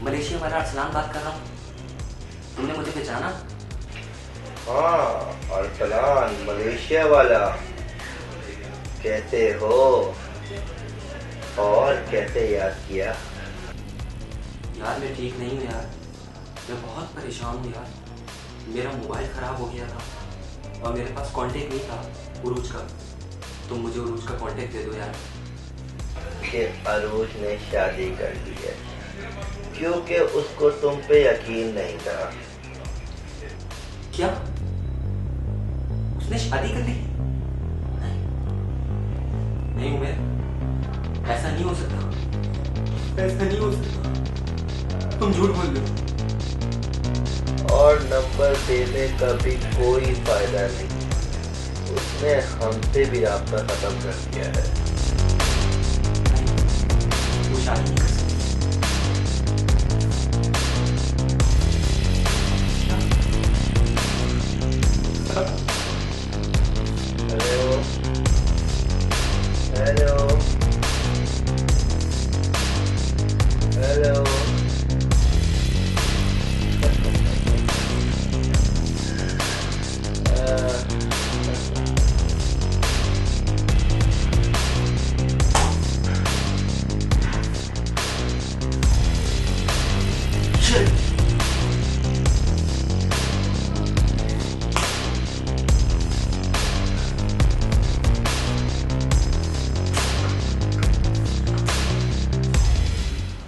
Malaysia वाला अरसलान बात कर रहा हूँ। तुमने मुझे पहचाना? हाँ, अरसलान मलेशिया वाला। कैसे हो और कैसे याद किया? यार मैं ठीक नहीं हूँ यार, मैं बहुत परेशान हूँ यार। मेरा मोबाइल ख़राब हो गया था और मेरे पास कांटेक्ट नहीं था उरूज का। तुम मुझे उरूज का कांटेक्ट दे दो यार। कि अरूज ने शादी कर ली है क्योंकि उसको तुम पे यकीन नहीं था। क्या? उसने शादी कर ली? नहीं नहीं उमर, ऐसा नहीं हो सकता, ऐसा नहीं हो सकता। तुम झूठ बोल रहे हो। और नंबर देने का भी कोई फायदा नहीं, उसने हमसे भी राब्ता खत्म कर दिया है। वो शादी नहीं कर सकती। Hello hello hello. Shit.